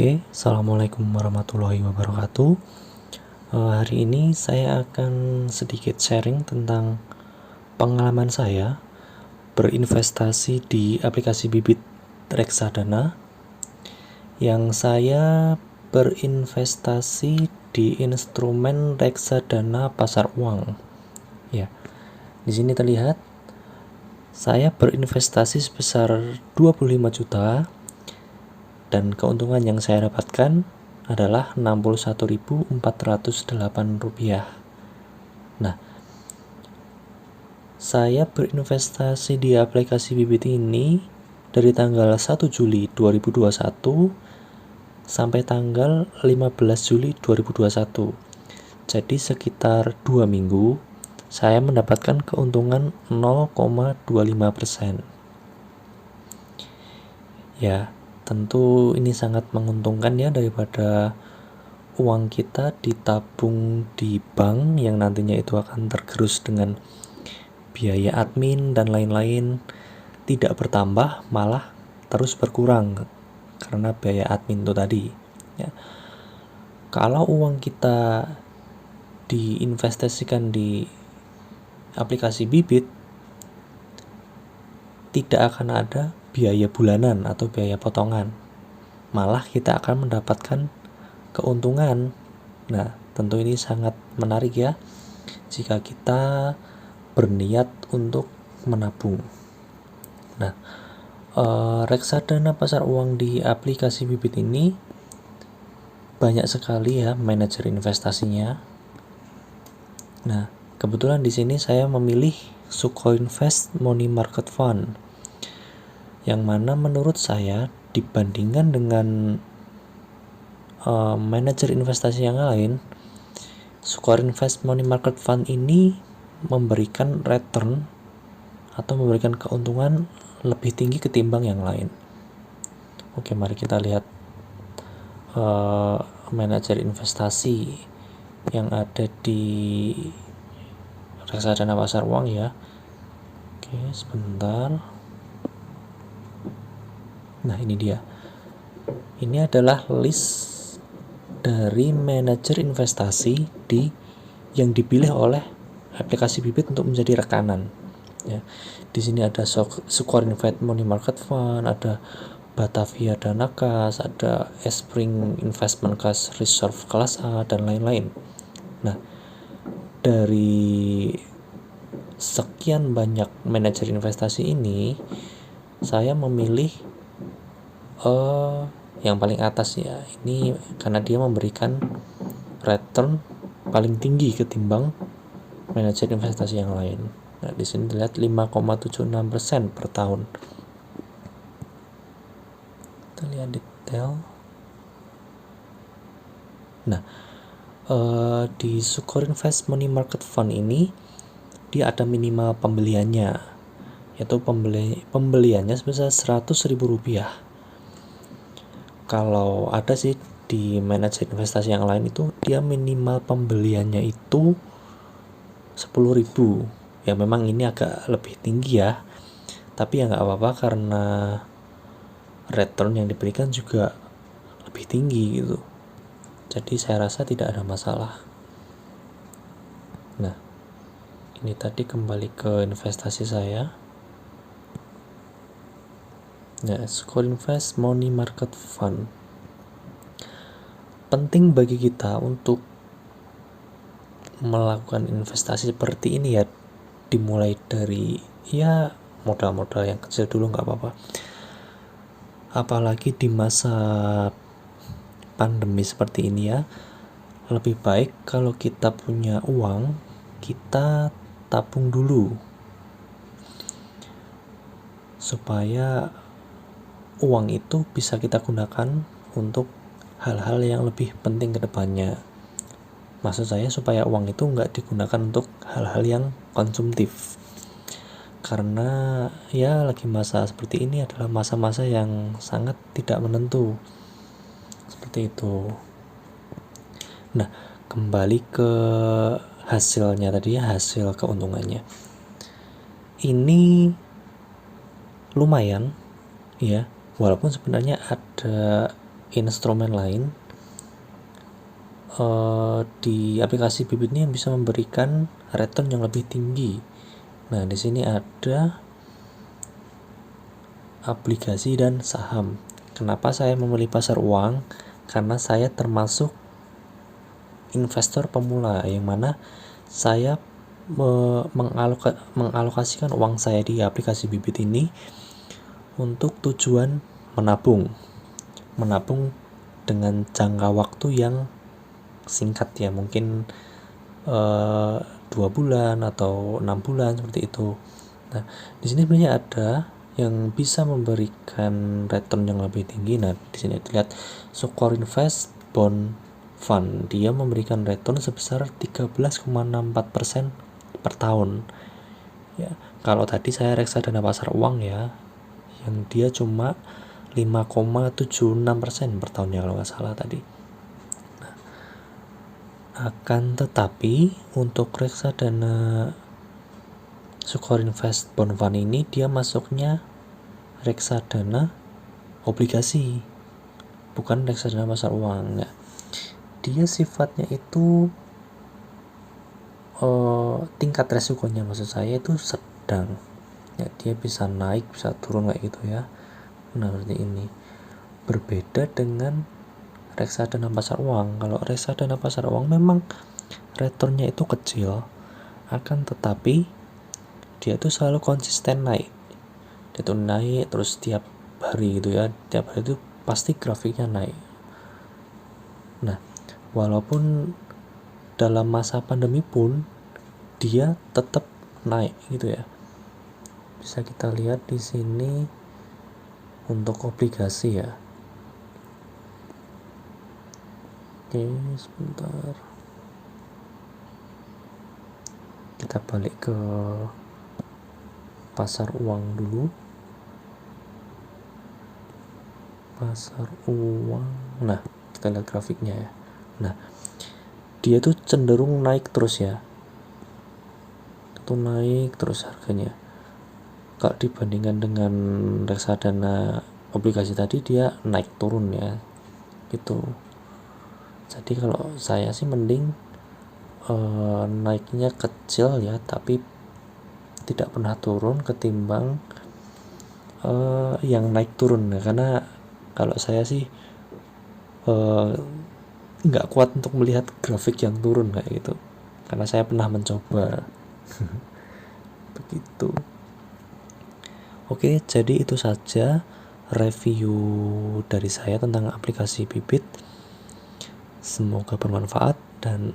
Oke, Assalamualaikum warahmatullahi wabarakatuh. Hari ini saya akan sedikit sharing tentang pengalaman saya berinvestasi di aplikasi bibit reksadana, yang saya berinvestasi di instrumen reksadana pasar uang. Ya, di sini terlihat saya berinvestasi sebesar 25 juta. Dan keuntungan yang saya dapatkan adalah Rp61.408. Nah, saya berinvestasi di aplikasi bibit ini dari tanggal 1 Juli 2021 sampai tanggal 15 Juli 2021. Jadi sekitar 2 minggu saya mendapatkan keuntungan 0,25%. Ya, tentu ini sangat menguntungkan ya, daripada uang kita ditabung di bank yang nantinya itu akan tergerus dengan biaya admin dan lain-lain, tidak bertambah, malah terus berkurang karena biaya admin itu tadi ya. Kalau uang kita diinvestasikan di aplikasi bibit, tidak akan ada biaya bulanan atau biaya potongan, malah kita akan mendapatkan keuntungan. Nah, tentu ini sangat menarik ya jika kita berniat untuk menabung. Nah, reksadana pasar uang di aplikasi bibit ini banyak sekali ya manajer investasinya. Nah, kebetulan di sini saya memilih Sukoinvest Money Market Fund, yang mana menurut saya dibandingkan dengan manajer investasi yang lain, Sukoinvest Money Market Fund ini memberikan return atau memberikan keuntungan lebih tinggi ketimbang yang lain. Oke, mari kita lihat manajer investasi yang ada di reksadana pasar uang ya. Oke, sebentar. Nah, ini dia. Ini adalah list dari manajer investasi yang dipilih oleh aplikasi bibit untuk menjadi rekanan. Ya, di sini ada Sukoinvest Money Market Fund, ada Batavia Dana Kas, ada Espring Investment Kas Reserve Kelas A dan lain-lain. Nah, dari sekian banyak manajer investasi ini, saya memilih yang paling atas ya. Ini karena dia memberikan return paling tinggi ketimbang manajer investasi yang lain. Nah, di sini terlihat 5,76% per tahun. Kita lihat detail. Nah, di Sukoinvest Money Market Fund ini dia ada minimal pembeliannya, yaitu pembeliannya sebesar Rp100.000. Kalau ada sih di manajer investasi yang lain itu dia minimal pembeliannya itu 10.000. Ya memang ini agak lebih tinggi ya, tapi ya nggak apa-apa karena return yang diberikan juga lebih tinggi gitu. Jadi saya rasa tidak ada masalah. Nah, ini tadi kembali ke investasi saya. Nah, Sukoinvest Money Market Fund penting bagi kita untuk melakukan investasi seperti ini ya, dimulai dari ya modal-modal yang kecil dulu nggak apa-apa. Apalagi di masa pandemi seperti ini ya, lebih baik kalau kita punya uang, kita tabung dulu supaya uang itu bisa kita gunakan untuk hal-hal yang lebih penting ke depannya. Maksud saya supaya uang itu nggak digunakan untuk hal-hal yang konsumtif. Karena ya lagi masa seperti ini adalah masa-masa yang sangat tidak menentu. Seperti itu. Nah, kembali ke hasilnya tadi ya, hasil keuntungannya. Ini lumayan ya, walaupun sebenarnya ada instrumen lain di aplikasi Bibit ini yang bisa memberikan return yang lebih tinggi. Nah, di sini ada obligasi dan saham. Kenapa saya memilih pasar uang? Karena saya termasuk investor pemula, yang mana saya mengalokasikan uang saya di aplikasi Bibit ini untuk tujuan menabung dengan jangka waktu yang singkat ya, mungkin 2 bulan atau 6 bulan seperti itu. Nah, di sini sebenarnya ada yang bisa memberikan return yang lebih tinggi. Nah, di sini dilihat Sukor Invest Bond Fund, dia memberikan return sebesar 13,64% per tahun. Ya, kalau tadi saya reksadana pasar uang ya, yang dia cuma 5,76% per tahunnya kalau nggak salah tadi. Nah, akan tetapi untuk reksadana Sukor Invest Bond Fund ini dia masuknya reksadana obligasi, bukan reksadana pasar uang. Nah, dia sifatnya itu tingkat resikonya, maksud saya itu sedang ya, dia bisa naik bisa turun kayak gitu ya. Nah, seperti ini berbeda dengan reksadana pasar uang. Kalau reksadana pasar uang memang returnnya itu kecil, akan tetapi dia itu selalu konsisten naik. Dia tuh naik terus tiap hari gitu ya, tiap hari itu pasti grafiknya naik. Nah, walaupun dalam masa pandemi pun dia tetap naik gitu ya. Bisa kita lihat di sini untuk obligasi ya. Oke, sebentar. Kita balik ke pasar uang dulu. Pasar uang. Nah, kita lihat grafiknya ya. Nah, dia tuh cenderung naik terus ya. Itu naik terus harganya. Kalau dibandingkan dengan reksadana obligasi tadi, dia naik turun ya. Gitu. Jadi kalau saya sih mending naiknya kecil ya, tapi tidak pernah turun ketimbang yang naik turun ya. Karena kalau saya sih nggak kuat untuk melihat grafik yang turun kayak gitu, karena saya pernah mencoba. Begitu. Oke, jadi itu saja review dari saya tentang aplikasi Bibit. Semoga bermanfaat dan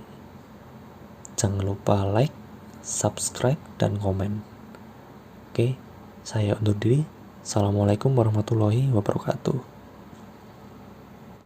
jangan lupa like, subscribe, dan komen. Oke, saya undur diri. Assalamualaikum warahmatullahi wabarakatuh.